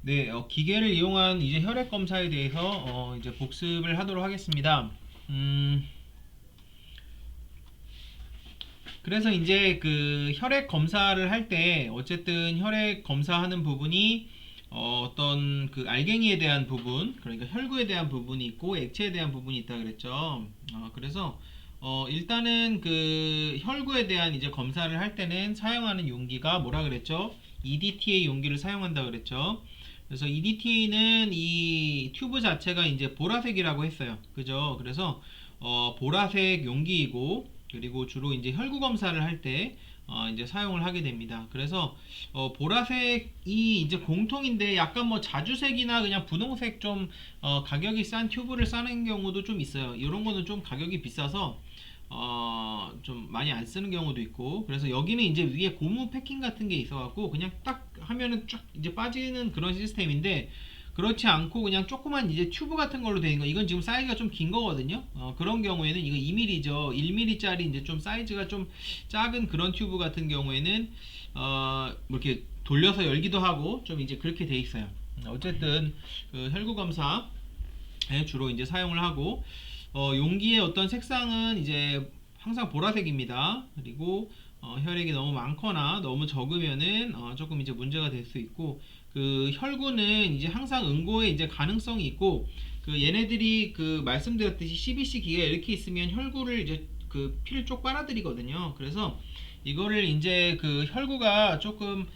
네, 기계를 이용한 이제 혈액 검사에 대해서 이제 복습을 하도록 하겠습니다. 음, 그래서 이제 그 혈액 검사를 할 때 어쨌든 혈액 검사하는 부분이 어떤 그 알갱이에 대한 부분, 그러니까 혈구에 대한 부분이 있고 액체에 대한 부분이 있다 그랬죠. 그래서 일단은 그 혈구에 대한 이제 검사를 할 때는 사용하는 용기가 뭐라 그랬죠? EDTA 용기를 사용한다 그랬죠. 그래서 EDTA는 이 튜브 자체가 이제 보라색이라고 했어요. 그죠? 그래서 보라색 용기이고, 그리고 주로 이제 혈구 검사를 할 때 이제 사용을 하게 됩니다. 그래서 보라색이 이제 공통인데 약간 뭐 자주색이나 그냥 분홍색 좀 가격이 싼 튜브를 싸는 경우도 좀 있어요. 이런 거는 좀 가격이 비싸서 좀 많이 안 쓰는 경우도 있고, 그래서 여기는 이제 위에 고무 패킹 같은 게 있어갖고 그냥 딱 하면은 쫙 이제 빠지는 그런 시스템인데, 그렇지 않고 그냥 조그만 이제 튜브 같은 걸로 되는 거, 이건 지금 사이즈가 좀 긴 거거든요. 그런 경우에는 이거 2mm죠. 1mm짜리 이제 좀 사이즈가 좀 작은 그런 튜브 같은 경우에는 뭐 이렇게 돌려서 열기도 하고 좀 이제 그렇게 돼 있어요. 어쨌든 그 혈구 검사에 주로 이제 사용을 하고, 용기의 어떤 색상은 이제 항상 보라색입니다. 그리고 혈액이 너무 많거나 너무 적으면은 조금 이제 문제가 될 수 있고, 그 혈구는 이제 항상 응고의 이제 가능성이 있고, 그 얘네들이 그 말씀드렸듯이 CBC 기계가 이렇게 있으면 혈구를 이제 그 피를 쪽 빨아들이거든요. 그래서 이거를 이제 그 혈구가 조금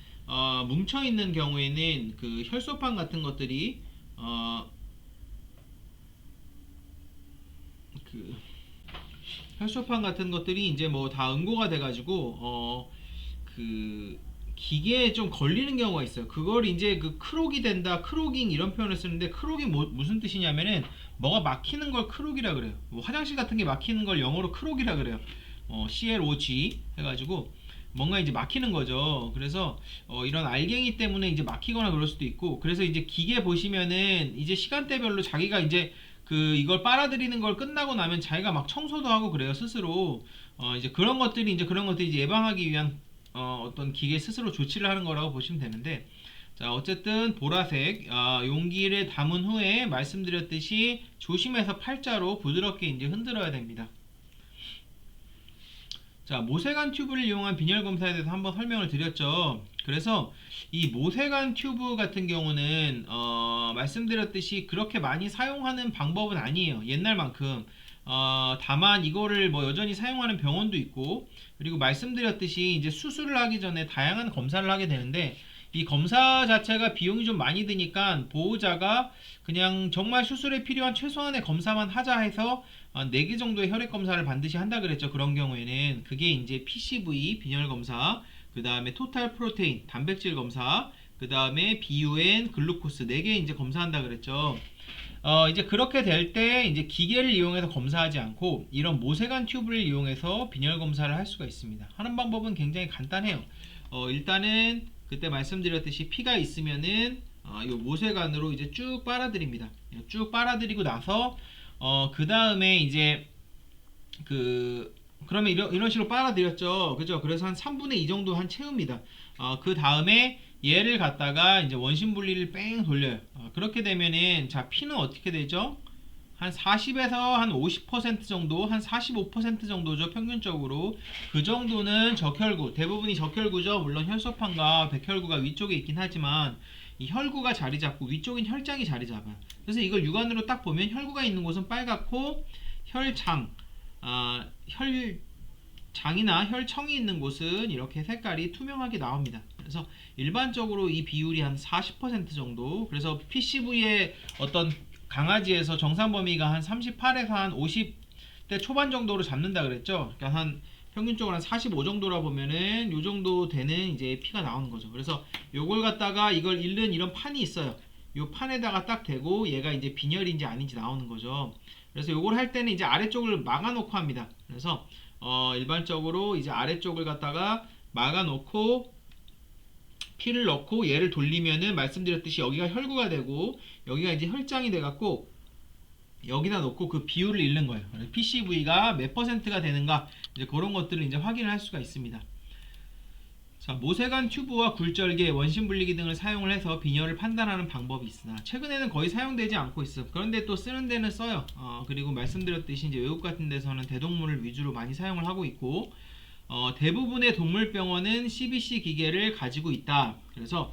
뭉쳐 있는 경우에는 그 혈소판 같은 것들이 그 혈소판 같은 것들이 이제 뭐 다 응고가 돼가지고 그 기계에 좀 걸리는 경우가 있어요. 그걸 이제 그 크록이 된다, 크로깅 이런 표현을 쓰는데, 크록이 무슨 뜻이냐면은 뭐가 막히는 걸 크록이라 그래요. 뭐 화장실 같은 게 막히는 걸 영어로 크록이라 그래요. CLOG 해가지고 뭔가 이제 막히는 거죠. 그래서 이런 알갱이 때문에 이제 막히거나 그럴 수도 있고, 그래서 이제 기계 보시면은 이제 시간대별로 자기가 이제 그 이걸 빨아들이는 걸 끝나고 나면 자기가 막 청소도 하고 그래요, 스스로. 이제 그런 것들이 이제 예방하기 위한 어떤 기계 스스로 조치를 하는 거라고 보시면 되는데, 자 어쨌든 보라색 용기를 담은 후에 말씀드렸듯이 조심해서 팔자로 부드럽게 이제 흔들어야 됩니다. 자, 모세관 튜브를 이용한 빈혈 검사에 대해서 한번 설명을 드렸죠. 그래서 이 모세관 튜브 같은 경우는 말씀드렸듯이 그렇게 많이 사용하는 방법은 아니에요. 옛날만큼. 다만 이거를 뭐 여전히 사용하는 병원도 있고, 그리고 말씀드렸듯이 이제 수술을 하기 전에 다양한 검사를 하게 되는데, 이 검사 자체가 비용이 좀 많이 드니까 보호자가 그냥 정말 수술에 필요한 최소한의 검사만 하자 해서 4개 정도의 혈액 검사를 반드시 한다 그랬죠. 그런 경우에는 그게 이제 PCV 빈혈 검사, 그 다음에 토탈 프로테인 단백질 검사, 그 다음에 BUN 글루코스 4개 이제 검사한다 그랬죠. 이제 그렇게 될 때 이제 기계를 이용해서 검사하지 않고 이런 모세관 튜브를 이용해서 빈혈 검사를 할 수가 있습니다. 하는 방법은 굉장히 간단해요. 일단은 그때 말씀드렸듯이 피가 있으면은 이 모세관으로 이제 쭉 빨아들입니다. 쭉 빨아들이고 나서 그 다음에 이제 그 그러면 이런 식으로 빨아들였죠. 그죠? 그래서 한 3분의 2 정도 한 채웁니다. 그 다음에 얘를 갖다가 이제 원심 분리를 뺑 돌려요. 그렇게 되면은 자 피는 어떻게 되죠? 한 40에서 한 50% 정도, 한 45% 정도죠, 평균적으로. 그 정도는 적혈구, 대부분이 적혈구죠. 물론 혈소판과 백혈구가 위쪽에 있긴 하지만 이 혈구가 자리 잡고 위쪽인 혈장이 자리 잡아요. 그래서 이걸 육안으로 딱 보면 혈구가 있는 곳은 빨갛고, 혈장, 혈장이나 혈청이 있는 곳은 이렇게 색깔이 투명하게 나옵니다. 그래서 일반적으로 이 비율이 한 40% 정도. 그래서 PCV의 어떤 강아지에서 정상 범위가 한 38에서 한 50대 초반 정도로 잡는다 그랬죠. 그러니까 한 평균적으로 한 45 정도라 보면은 요 정도 되는 이제 피가 나오는 거죠. 그래서 요걸 갖다가 이걸 잃는 이런 판이 있어요. 요 판에다가 딱 대고 얘가 이제 빈혈인지 아닌지 나오는 거죠. 그래서 요걸 할 때는 이제 아래쪽을 막아놓고 합니다. 그래서 일반적으로 이제 아래쪽을 갖다가 막아놓고 피를 넣고 얘를 돌리면은 말씀드렸듯이 여기가 혈구가 되고 여기가 이제 혈장이 돼갖고 여기다 놓고 그 비율을 잃는 거예요. PCV가 몇 퍼센트가 되는가, 이제 그런 것들을 이제 확인을 할 수가 있습니다. 자, 모세관 튜브와 굴절개, 원심 분리기 등을 사용을 해서 빈혈을 판단하는 방법이 있으나 최근에는 거의 사용되지 않고 있어. 그런데 또 쓰는 데는 써요. 그리고 말씀드렸듯이 이제 외국 같은 데서는 대동물을 위주로 많이 사용을 하고 있고, 대부분의 동물병원은 CBC 기계를 가지고 있다. 그래서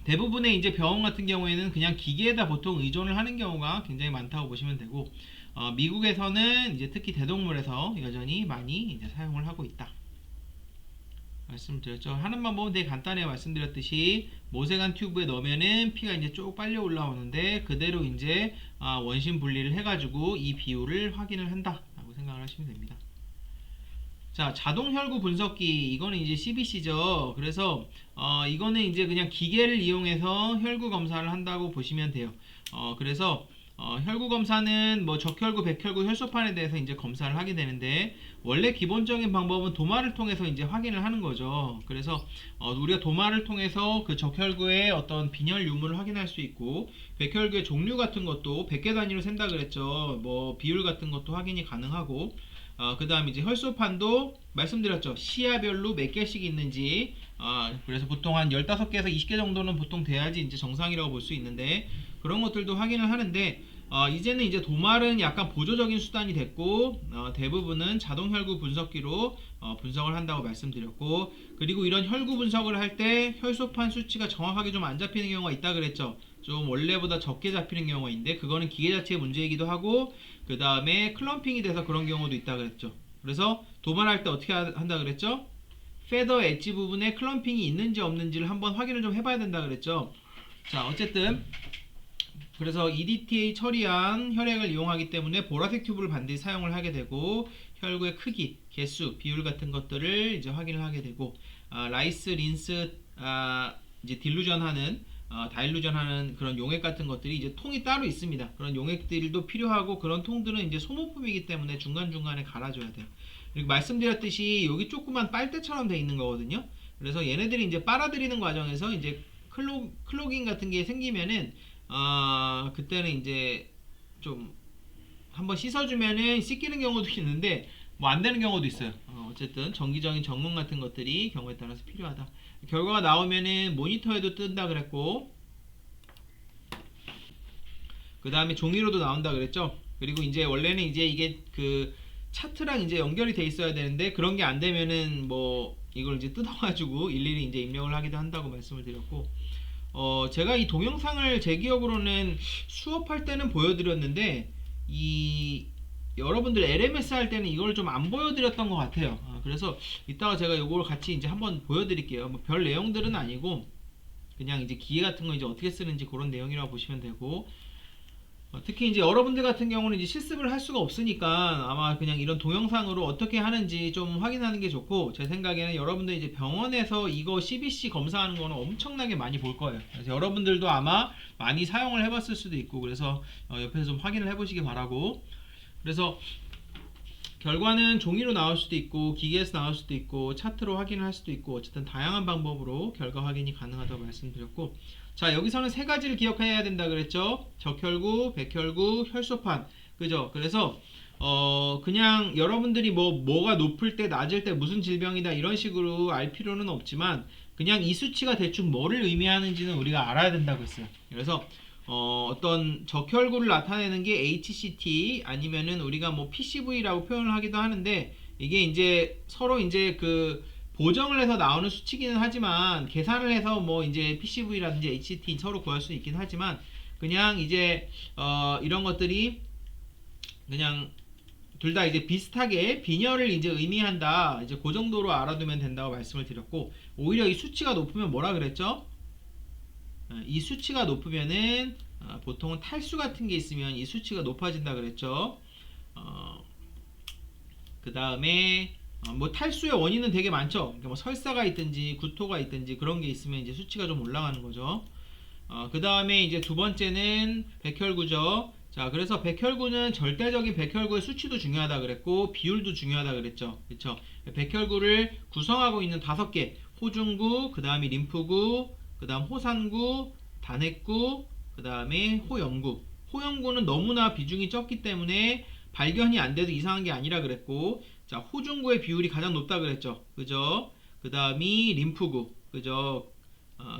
대부분의 이제 병원 같은 경우에는 그냥 기계에다 보통 의존을 하는 경우가 굉장히 많다고 보시면 되고, 미국에서는 이제 특히 대동물에서 여전히 많이 이제 사용을 하고 있다. 말씀드렸죠. 하는 방법은 되게 간단해요. 말씀드렸듯이 모세관 튜브에 넣으면은 피가 이제 쭉 빨려 올라오는데 그대로 이제 원심 분리를 해가지고 이 비율을 확인을 한다라고 생각을 하시면 됩니다. 자, 자동 혈구 분석기, 이거는 이제 CBC죠. 그래서 이거는 이제 그냥 기계를 이용해서 혈구 검사를 한다고 보시면 돼요. 그래서 혈구 검사는 뭐 적혈구, 백혈구, 혈소판에 대해서 이제 검사를 하게 되는데, 원래 기본적인 방법은 도마를 통해서 이제 확인을 하는 거죠. 그래서 우리가 도마를 통해서 그 적혈구의 어떤 빈혈 유무를 확인할 수 있고, 백혈구의 종류 같은 것도 100개 단위로 센다 그랬죠. 뭐 비율 같은 것도 확인이 가능하고, 그 다음 이제 혈소판도 말씀드렸죠. 시야별로 몇 개씩 있는지, 그래서 보통 한 15개에서 20개 정도는 보통 돼야지 이제 정상이라고 볼 수 있는데, 그런 것들도 확인을 하는데, 이제는 이제 도말은 약간 보조적인 수단이 됐고, 대부분은 자동 혈구 분석기로 분석을 한다고 말씀드렸고, 그리고 이런 혈구 분석을 할 때 혈소판 수치가 정확하게 좀 안 잡히는 경우가 있다 그랬죠. 좀 원래보다 적게 잡히는 경우가 있는데, 그거는 기계 자체의 문제이기도 하고, 그 다음에 클럼핑이 돼서 그런 경우도 있다 그랬죠. 그래서 도말할 때 어떻게 한다 그랬죠? 페더 엣지 부분에 클럼핑이 있는지 없는지를 한번 확인을 좀 해봐야 된다 그랬죠. 자, 어쨌든 그래서 EDTA 처리한 혈액을 이용하기 때문에 보라색 튜브를 반드시 사용을 하게 되고, 혈구의 크기, 개수, 비율 같은 것들을 이제 확인을 하게 되고, 라이스, 린스, 이제 딜루전하는 다일루전하는 그런 용액 같은 것들이 이제 통이 따로 있습니다. 그런 용액들도 필요하고, 그런 통들은 이제 소모품이기 때문에 중간중간에 갈아줘야 돼요. 그리고 말씀드렸듯이 여기 조그만 빨대처럼 돼 있는 거거든요. 그래서 얘네들이 이제 빨아들이는 과정에서 이제 클로깅 같은 게 생기면은 그때는 이제 좀 한번 씻어주면은 씻기는 경우도 있는데 뭐 안 되는 경우도 있어요. 어쨌든 정기적인 점검 같은 것들이 경우에 따라서 필요하다. 결과가 나오면은 모니터에도 뜬다 그랬고, 그 다음에 종이로도 나온다 그랬죠. 그리고 이제 원래는 이제 이게 그 차트랑 이제 연결이 돼 있어야 되는데, 그런 게 안 되면은 뭐 이걸 이제 뜯어가지고 일일이 이제 입력을 하기도 한다고 말씀을 드렸고, 제가 이 동영상을 제 기억으로는 수업할 때는 보여드렸는데, 이 여러분들 LMS 할 때는 이걸 좀 안 보여드렸던 것 같아요. 그래서 이따가 제가 이걸 같이 이제 한번 보여드릴게요. 뭐 별 내용들은 아니고 그냥 이제 기계 같은 거 이제 어떻게 쓰는지 그런 내용이라고 보시면 되고, 특히 이제 여러분들 같은 경우는 이제 실습을 할 수가 없으니까 아마 그냥 이런 동영상으로 어떻게 하는지 좀 확인하는 게 좋고, 제 생각에는 여러분들 이제 병원에서 이거 CBC 검사하는 거는 엄청나게 많이 볼 거예요. 그래서 여러분들도 아마 많이 사용을 해봤을 수도 있고, 그래서 옆에서 좀 확인을 해보시기 바라고. 그래서 결과는 종이로 나올 수도 있고 기계에서 나올 수도 있고 차트로 확인을 할 수도 있고, 어쨌든 다양한 방법으로 결과 확인이 가능하다고 말씀드렸고, 자, 여기서는 세 가지를 기억해야 된다 그랬죠. 적혈구, 백혈구, 혈소판. 그죠? 그래서 그냥 여러분들이 뭐가 높을 때 낮을 때 무슨 질병이다 이런 식으로 알 필요는 없지만, 그냥 이 수치가 대충 뭐를 의미하는지는 우리가 알아야 된다고 했어요. 그래서 어떤 적혈구를 나타내는 게 HCT 아니면은 우리가 뭐 PCV라고 표현을 하기도 하는데, 이게 이제 서로 이제 그 보정을 해서 나오는 수치기는 하지만, 계산을 해서 뭐 이제 PCV라든지 HCT 서로 구할 수 있긴 하지만, 그냥 이제 이런 것들이 그냥 둘 다 이제 비슷하게 빈혈을 이제 의미한다, 이제 그 정도로 알아두면 된다고 말씀을 드렸고, 오히려 이 수치가 높으면 뭐라 그랬죠? 이 수치가 높으면은 보통은 탈수 같은 게 있으면 이 수치가 높아진다 그랬죠. 그 다음에 뭐 탈수의 원인은 되게 많죠. 그러니까 뭐 설사가 있든지 구토가 있든지 그런 게 있으면 이제 수치가 좀 올라가는 거죠. 그 다음에 이제 두 번째는 백혈구죠. 자, 그래서 백혈구는 절대적인 백혈구의 수치도 중요하다 그랬고, 비율도 중요하다 그랬죠. 그쵸? 백혈구를 구성하고 있는 5개, 호중구, 그 다음에 림프구, 그 다음 호산구, 단핵구, 그 다음에 호영구. 호영구는 너무나 비중이 적기 때문에 발견이 안 돼도 이상한 게 아니라 그랬고, 자, 호중구의 비율이 가장 높다 그랬죠. 그죠? 그 다음이 림프구, 그죠?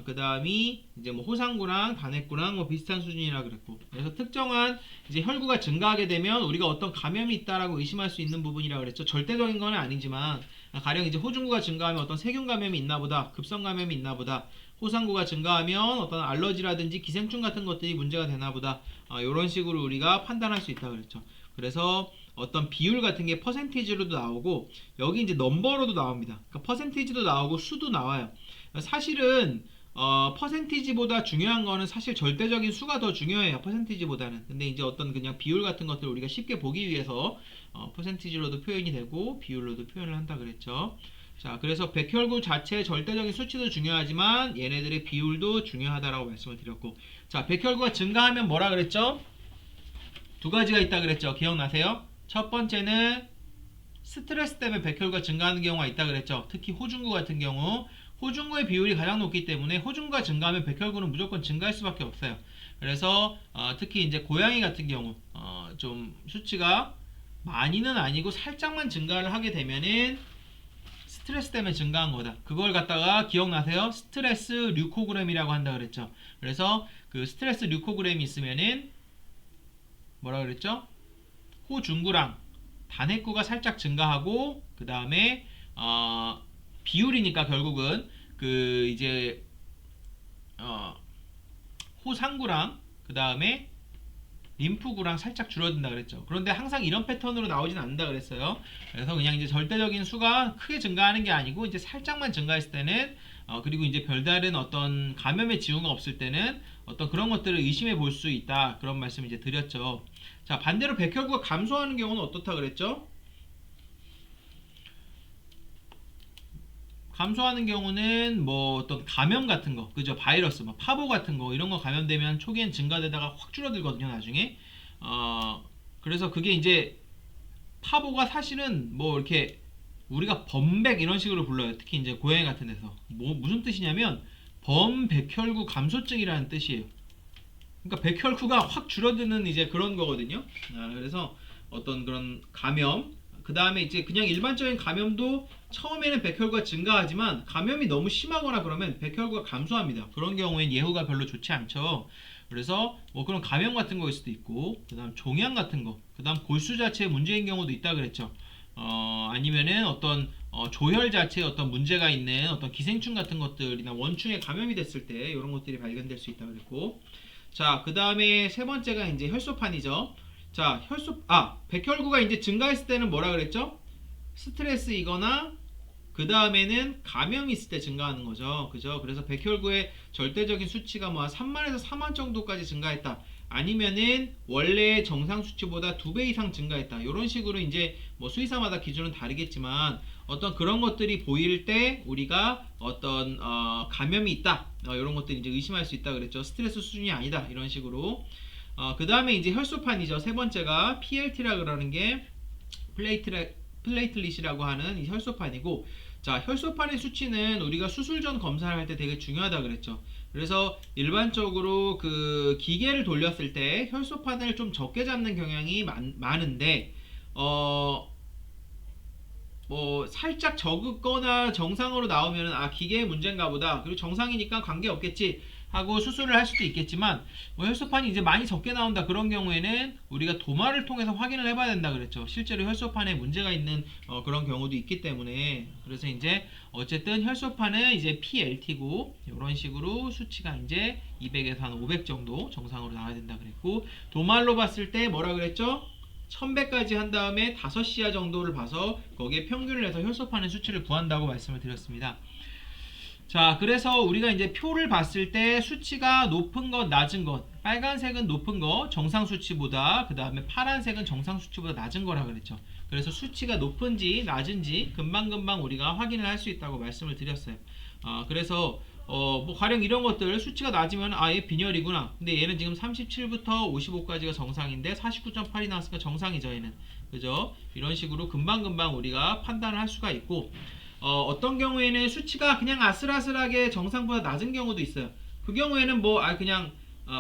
그 다음이 이제 뭐 호상구랑 단핵구랑 뭐 비슷한 수준이라 그랬고, 그래서 특정한 이제 혈구가 증가하게 되면 우리가 어떤 감염이 있다라고 의심할 수 있는 부분이라 그랬죠. 절대적인 건 아니지만 가령 이제 호중구가 증가하면 어떤 세균 감염이 있나 보다, 급성 감염이 있나 보다, 호상구가 증가하면 어떤 알러지라든지 기생충 같은 것들이 문제가 되나 보다, 이런 식으로 우리가 판단할 수 있다 그랬죠. 그래서 어떤 비율 같은 게 퍼센티지로도 나오고 여기 이제 넘버로도 나옵니다. 그러니까 퍼센티지도 나오고 수도 나와요. 사실은 퍼센티지보다 중요한 거는 사실 절대적인 수가 더 중요해요. 퍼센티지보다는. 근데 이제 어떤 그냥 비율 같은 것들을 우리가 쉽게 보기 위해서 퍼센티지로도 표현이 되고 비율로도 표현을 한다 그랬죠. 자, 그래서 백혈구 자체 절대적인 수치도 중요하지만 얘네들의 비율도 중요하다라고 말씀을 드렸고, 자, 백혈구가 증가하면 뭐라 그랬죠? 두 가지가 있다 그랬죠. 기억나세요? 첫 번째는 스트레스 때문에 백혈구가 증가하는 경우가 있다 그랬죠. 특히 호중구 같은 경우 호중구의 비율이 가장 높기 때문에 호중구가 증가하면 백혈구는 무조건 증가할 수밖에 없어요. 그래서 특히 이제 고양이 같은 경우 좀 수치가 많이는 아니고 살짝만 증가를 하게 되면은 스트레스 때문에 증가한 거다. 그걸 갖다가 기억나세요? 스트레스 류코그램이라고 한다 그랬죠. 그래서 그 스트레스 류코그램이 있으면은 뭐라 그랬죠? 호중구랑 단핵구가 살짝 증가하고 그 다음에 비율이니까 결국은 그 이제 호상구랑 그 다음에 림프구랑 살짝 줄어든다 그랬죠. 그런데 항상 이런 패턴으로 나오진 않는다 그랬어요. 그래서 그냥 이제 절대적인 수가 크게 증가하는 게 아니고 이제 살짝만 증가했을 때는 그리고 이제 별다른 어떤 감염의 징후가 없을 때는 어떤 그런 것들을 의심해 볼 수 있다. 그런 말씀 이제 드렸죠. 자, 반대로 백혈구가 감소하는 경우는 어떻다 그랬죠? 감소하는 경우는 뭐 어떤 감염 같은 거, 그죠? 바이러스, 뭐 파보 같은 거 이런 거 감염되면 초기엔 증가되다가 확 줄어들거든요, 나중에. 그래서 그게 이제 파보가 사실은 뭐 이렇게 우리가 범백 이런 식으로 불러요. 특히 이제 고양이 같은 데서. 뭐 무슨 뜻이냐면 범백혈구 감소증이라는 뜻이에요. 그러니까 백혈구가 확 줄어드는 이제 그런 거거든요. 그래서 어떤 그런 감염, 그 다음에 이제 그냥 일반적인 감염도 처음에는 백혈구가 증가하지만 감염이 너무 심하거나 그러면 백혈구가 감소합니다. 그런 경우엔 예후가 별로 좋지 않죠. 그래서 뭐 그런 감염 같은 거일 수도 있고, 그 다음 종양 같은 거, 그 다음 골수 자체에 문제인 경우도 있다 그랬죠. 아니면은 어떤 조혈 자체에 어떤 문제가 있는 어떤 기생충 같은 것들이나 원충에 감염이 됐을 때 이런 것들이 발견될 수 있다 그랬고, 자, 그 다음에 세 번째가 이제 혈소판이죠. 자, 백혈구가 이제 증가했을 때는 뭐라 그랬죠? 스트레스이거나 그 다음에는 감염이 있을 때 증가하는 거죠. 그죠? 그래서 백혈구의 절대적인 수치가 뭐 3만에서 4만 정도까지 증가했다. 아니면은 원래 정상 수치보다 2배 이상 증가했다. 이런 식으로 이제 뭐 수의사마다 기준은 다르겠지만 어떤 그런 것들이 보일 때 우리가 어떤 감염이 있다. 이런 것들이 이제 의심할 수 있다 그랬죠. 스트레스 수준이 아니다. 이런 식으로. 그 다음에 이제 혈소판이죠. 세 번째가 PLT라 그러는 게 플레이틀릿이라고 하는 이 혈소판이고, 자, 혈소판의 수치는 우리가 수술 전 검사를 할 때 되게 중요하다 그랬죠. 그래서 일반적으로 그 기계를 돌렸을 때 혈소판을 좀 적게 잡는 경향이 많은데 뭐 살짝 적거나 정상으로 나오면 기계의 문제인가 보다, 그리고 정상이니까 관계없겠지 하고 수술을 할 수도 있겠지만, 뭐 혈소판이 이제 많이 적게 나온다 그런 경우에는 우리가 도마를 통해서 확인을 해봐야 된다 그랬죠. 실제로 혈소판에 문제가 있는 그런 경우도 있기 때문에. 그래서 이제 어쨌든 혈소판은 이제 PLT고 이런 식으로 수치가 이제 200에서 한 500 정도 정상으로 나와야 된다 그랬고, 도말로 봤을 때 뭐라 그랬죠? 1100까지 한 다음에 5시야 정도를 봐서 거기에 평균을 해서 혈소판의 수치를 구한다고 말씀을 드렸습니다. 자, 그래서 우리가 이제 표를 봤을 때 수치가 높은 것, 낮은 것, 빨간색은 높은 거, 정상 수치보다, 그 다음에 파란색은 정상 수치보다 낮은 거라 그랬죠. 그래서 수치가 높은지 낮은지 금방금방 우리가 확인을 할 수 있다고 말씀을 드렸어요. 그래서 뭐 가령 이런 것들 수치가 낮으면 얘 빈혈이구나. 근데 얘는 지금 37부터 55까지가 정상인데 49.8이 나왔으니까 정상이죠, 얘는. 그죠? 이런 식으로 금방금방 우리가 판단을 할 수가 있고, 어떤 경우에는 수치가 그냥 아슬아슬하게 정상보다 낮은 경우도 있어요. 그 경우에는 뭐 그냥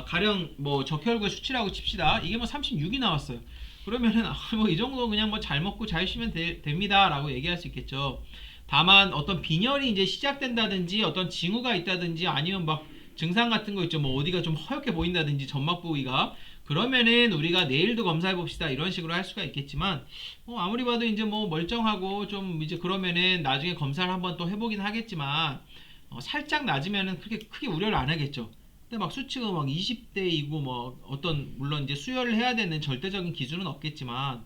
가령 뭐 적혈구의 수치라고 칩시다. 이게 뭐 36이 나왔어요. 그러면은 뭐 이 정도 그냥 뭐 잘 먹고 잘 쉬면 됩니다 라고 얘기할 수 있겠죠. 다만 어떤 빈혈이 이제 시작된다든지 어떤 징후가 있다든지 아니면 막 증상 같은 거 있죠. 뭐 어디가 좀 허옇게 보인다든지 점막 부위가 그러면은 우리가 내일도 검사해 봅시다 이런 식으로 할 수가 있겠지만 아무리 봐도 이제 뭐 멀쩡하고 좀 이제 그러면은 나중에 검사를 한번 또 해보긴 하겠지만 살짝 낮으면은 크게 우려를 안 하겠죠. 근데 막 수치가 막 20대이고 뭐 어떤 물론 이제 수혈을 해야 되는 절대적인 기준은 없겠지만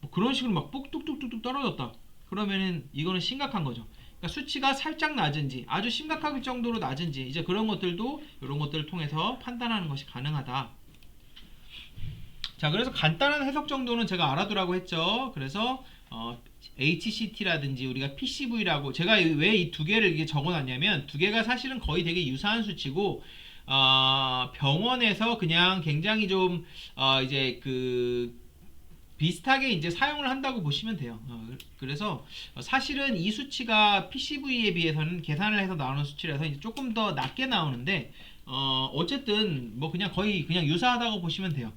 뭐 그런 식으로 막 뚝뚝뚝뚝 떨어졌다. 그러면은 이거는 심각한 거죠. 그러니까 수치가 살짝 낮은지 아주 심각할 정도로 낮은지 이제 그런 것들도 이런 것들을 통해서 판단하는 것이 가능하다. 자, 그래서 간단한 해석 정도는 제가 알아두라고 했죠. 그래서 HCT라든지 우리가 PCV라고 제가 왜 이 두 개를 이게 적어놨냐면 두 개가 사실은 거의 되게 유사한 수치고 병원에서 그냥 굉장히 좀 이제 그 비슷하게 이제 사용을 한다고 보시면 돼요. 그래서 사실은 이 수치가 PCV에 비해서는 계산을 해서 나오는 수치라서 이제 조금 더 낮게 나오는데 어쨌든 뭐 그냥 거의 그냥 유사하다고 보시면 돼요.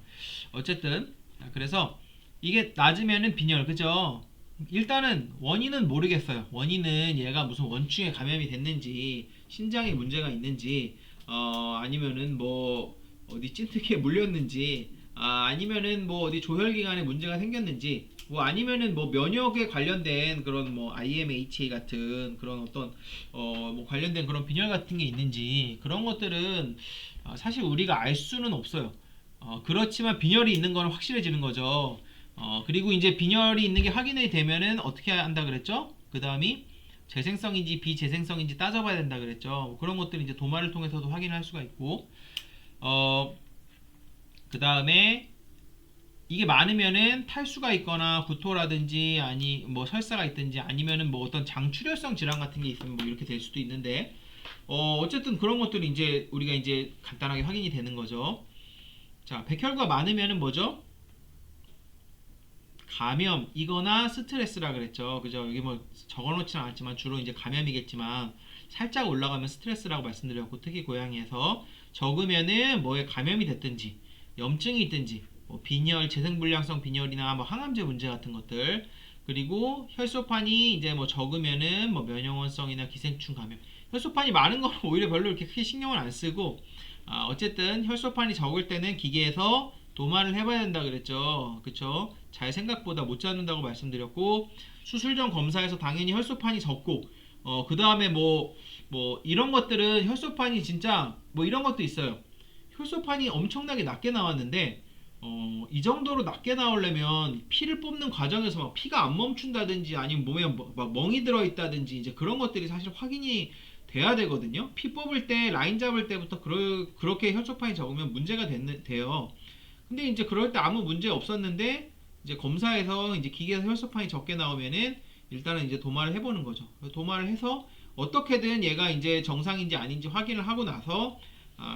어쨌든 그래서 이게 낮으면은 빈혈 그죠? 일단은 원인은 모르겠어요. 원인은 얘가 무슨 원충에 감염이 됐는지 신장에 문제가 있는지 아니면은 뭐 어디 찐득이에 물렸는지 아니면은 뭐 어디 조혈기관에 문제가 생겼는지 뭐 아니면은 뭐 면역에 관련된 그런 뭐 IMHA 같은 그런 어떤 뭐 관련된 그런 빈혈 같은 게 있는지 그런 것들은 사실 우리가 알 수는 없어요. 그렇지만 빈혈이 있는 건 확실해지는 거죠. 그리고 이제 빈혈이 있는 게 확인이 되면은 어떻게 한다 그랬죠? 그 다음이 재생성인지 비재생성인지 따져봐야 된다 그랬죠. 뭐 그런 것들이 이제 도마를 통해서도 확인할 수가 있고, 그 다음에 이게 많으면은 탈수가 있거나 구토라든지 아니 뭐 설사가 있든지 아니면은 뭐 어떤 장출혈성 질환 같은 게 있으면 뭐 이렇게 될 수도 있는데, 어쨌든 그런 것들이 이제 우리가 이제 간단하게 확인이 되는 거죠. 자, 백혈구가 많으면은 뭐죠? 감염이거나 스트레스라 그랬죠. 그죠? 여기 뭐 적어놓지는 않았지만 주로 이제 감염이겠지만 살짝 올라가면 스트레스라고 말씀드렸고 특히 고양이에서 적으면은 뭐에 감염이 됐든지 염증이 있든지 뭐 빈혈, 재생불량성 빈혈이나 뭐 항암제 문제 같은 것들 그리고 혈소판이 이제 뭐 적으면은 뭐 면역원성이나 기생충 감염 혈소판이 많은 건 오히려 별로 이렇게 크게 신경을 안 쓰고 어쨌든 혈소판이 적을 때는 기계에서 도마를 해봐야 된다 그랬죠. 그쵸? 잘 생각보다 못 잡는다고 말씀드렸고 수술 전 검사에서 당연히 혈소판이 적고 그 다음에 뭐 이런 것들은 혈소판이 진짜 뭐 이런 것도 있어요. 혈소판이 엄청나게 낮게 나왔는데 이 정도로 낮게 나오려면 피를 뽑는 과정에서 막 피가 안 멈춘다든지 아니면 몸에 막 멍이 들어있다든지 이제 그런 것들이 사실 확인이 돼야 되거든요. 피 뽑을 때 라인 잡을 때부터 그렇게 혈소판이 적으면 문제가 돼요. 근데 이제 그럴 때 아무 문제 없었는데 이제 검사에서 이제 기계에서 혈소판이 적게 나오면은 일단은 이제 도마를 해보는 거죠. 도마를 해서 어떻게든 얘가 이제 정상인지 아닌지 확인을 하고 나서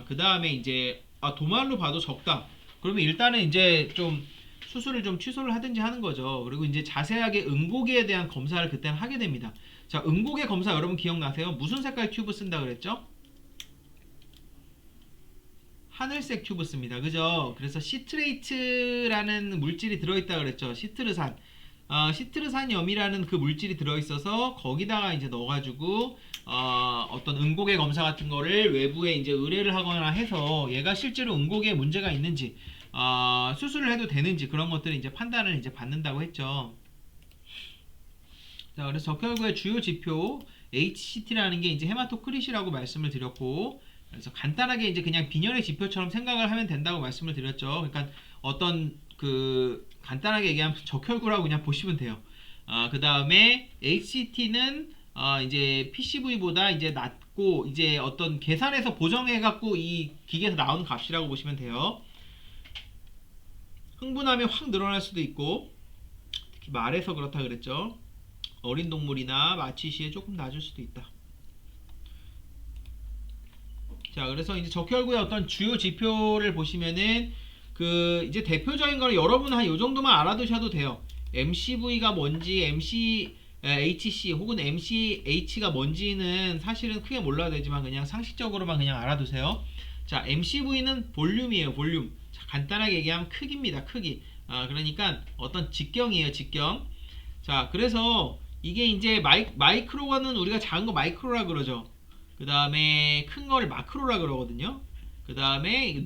그 다음에 이제 도마로 봐도 적다. 그러면 일단은 이제 좀 수술을 좀 취소를 하든지 하는 거죠. 그리고 이제 자세하게 응고개에 대한 검사를 그때는 하게 됩니다. 자, 응고개 검사 여러분 기억나세요? 무슨 색깔 튜브 쓴다 그랬죠? 하늘색 튜브 씁니다. 그죠? 그래서 시트레이트라는 물질이 들어있다 그랬죠. 시트르산. 시트르산염이라는 그 물질이 들어있어서 거기다가 이제 넣어가지고 어떤 응고개 검사 같은 거를 외부에 이제 의뢰를 하거나 해서 얘가 실제로 응고개에 문제가 있는지 수술을 해도 되는지 그런 것들을 이제 판단을 이제 받는다고 했죠. 자, 그래서 적혈구의 주요 지표 HCT라는 게 이제 헤마토크릿이라고 말씀을 드렸고, 그래서 간단하게 이제 그냥 빈혈의 지표처럼 생각을 하면 된다고 말씀을 드렸죠. 그러니까 어떤 그 간단하게 얘기하면 적혈구라고 그냥 보시면 돼요. 그 다음에 HCT는 이제 PCV보다 이제 낮고 이제 어떤 계산해서 보정해갖고 이 기계에서 나오는 값이라고 보시면 돼요. 흥분하면 확 늘어날 수도 있고 특히 말에서 그렇다 그랬죠. 어린 동물이나 마취 시에 조금 낮을 수도 있다. 자, 그래서 이제 적혈구의 어떤 주요 지표를 보시면은 그 이제 대표적인 거는 여러분 한 요 정도만 알아두셔도 돼요. MCV가 뭔지, HC 혹은 MCH가 뭔지는 사실은 크게 몰라도 되지만 그냥 상식적으로만 그냥 알아두세요. 자, MCV는 볼륨이에요, 볼륨. 자, 간단하게 얘기하면 크기입니다, 크기. 그러니까 어떤 직경이에요, 직경. 자, 그래서 이게 이제 마이크로는 우리가 작은 거 마이크로라 그러죠. 그 다음에 큰 거를 마크로라 그러거든요. 그 다음에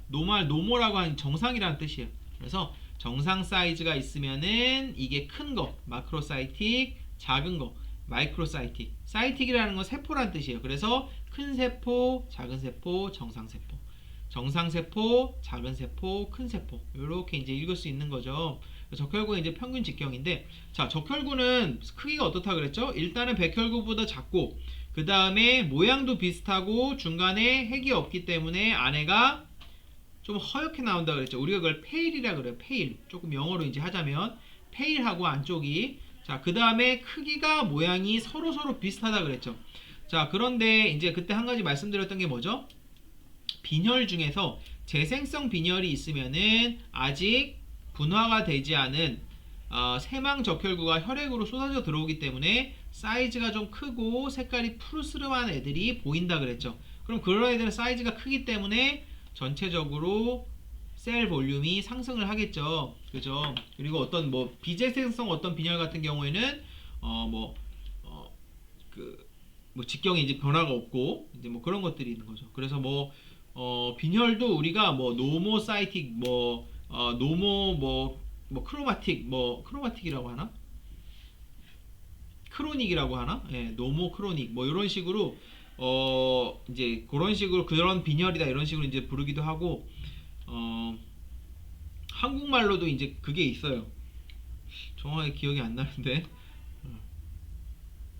노모라고 하는 정상이라는 뜻이에요. 그래서 정상 사이즈가 있으면은 이게 큰 거, 마크로사이틱, 작은 거, 마이크로사이틱. 사이틱이라는 건 세포란 뜻이에요. 그래서 큰 세포, 작은 세포, 정상세포. 정상세포, 작은 세포, 큰 세포. 이렇게 이제 읽을 수 있는 거죠. 적혈구는 이제 평균 직경인데, 자, 적혈구는 크기가 어떻다 그랬죠? 일단은 백혈구보다 작고, 그 다음에 모양도 비슷하고, 중간에 핵이 없기 때문에 안에가 좀 허옇게 나온다 그랬죠. 우리가 그걸 페일이라 그래요. 페일. 조금 영어로 이제 하자면, 페일하고 안쪽이. 자, 그 다음에 크기가 모양이 서로 비슷하다 그랬죠. 자, 그런데 이제 그때 한 가지 말씀드렸던 게 뭐죠? 빈혈 중에서 재생성 빈혈이 있으면은 아직 분화가 되지 않은 세망적혈구가 혈액으로 쏟아져 들어오기 때문에 사이즈가 좀 크고 색깔이 푸르스름한 애들이 보인다 그랬죠. 그럼 그런 애들은 사이즈가 크기 때문에 전체적으로 셀 볼륨이 상승을 하겠죠. 그죠? 그리고 어떤 뭐 비재생성 어떤 빈혈 같은 경우에는 직경에 이제 변화가 없고 이제 뭐 그런 것들이 있는 거죠. 그래서 빈혈도 우리가 노모사이틱 노모 크로마틱 크로마틱이라고 하나? 크로닉이라고 하나? 예, 노모 크로닉 이런 식으로 이제 그런 식으로 그런 빈혈이다 이런 식으로 이제 부르기도 하고 한국말로도 이제 그게 있어요. 정확하게 기억이 안 나는데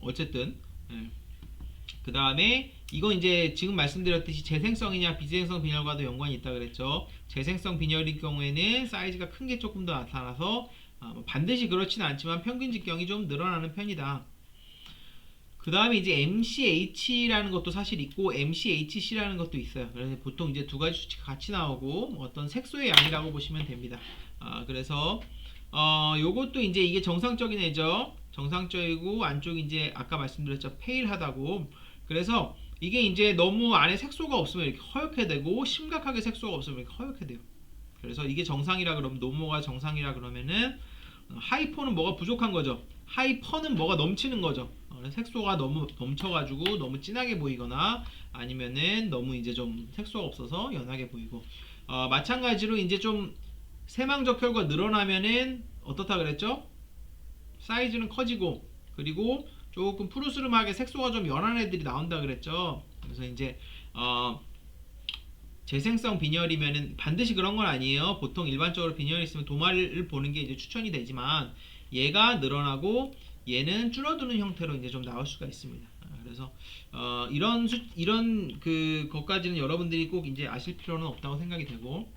어쨌든 예. 그 다음에 이건 이제 지금 말씀드렸듯이 재생성이냐 비재생성 빈혈과도 연관이 있다 그랬죠. 재생성 빈혈인 경우에는 사이즈가 큰 게 조금 더 나타나서 반드시 그렇지는 않지만 평균 직경이 좀 늘어나는 편이다. 그 다음에 이제 MCH라는 것도 사실 있고 MCHC라는 것도 있어요. 그래서 보통 이제 두 가지 수치가 같이 나오고 어떤 색소의 양이라고 보시면 됩니다. 그래서 요것도 이제 이게 정상적인 애죠. 정상적이고 안쪽이 이제 아까 말씀드렸죠. 페일하다고. 그래서 이게 이제 너무 안에 색소가 없으면 이렇게 허옇게 되고 심각하게 색소가 없으면 이렇게 허옇게 돼요. 그래서 이게 정상이라 그러면 노모가 정상이라 그러면은 하이퍼는 뭐가 부족한 거죠. 하이퍼는 뭐가 넘치는 거죠. 색소가 너무 넘쳐가지고 너무 진하게 보이거나 아니면은 너무 이제 좀 색소가 없어서 연하게 보이고 마찬가지로 이제 좀 세망적혈구가 늘어나면은 어떻다 그랬죠? 사이즈는 커지고 그리고 조금 푸르스름하게 색소가 좀 연한 애들이 나온다 그랬죠. 그래서 이제 재생성 빈혈이면은 반드시 그런 건 아니에요. 보통 일반적으로 빈혈이 있으면 도마를 보는 게 이제 추천이 되지만 얘가 늘어나고 얘는 줄어드는 형태로 이제 좀 나올 수가 있습니다. 그래서 이런 것까지는 여러분들이 꼭 이제 아실 필요는 없다고 생각이 되고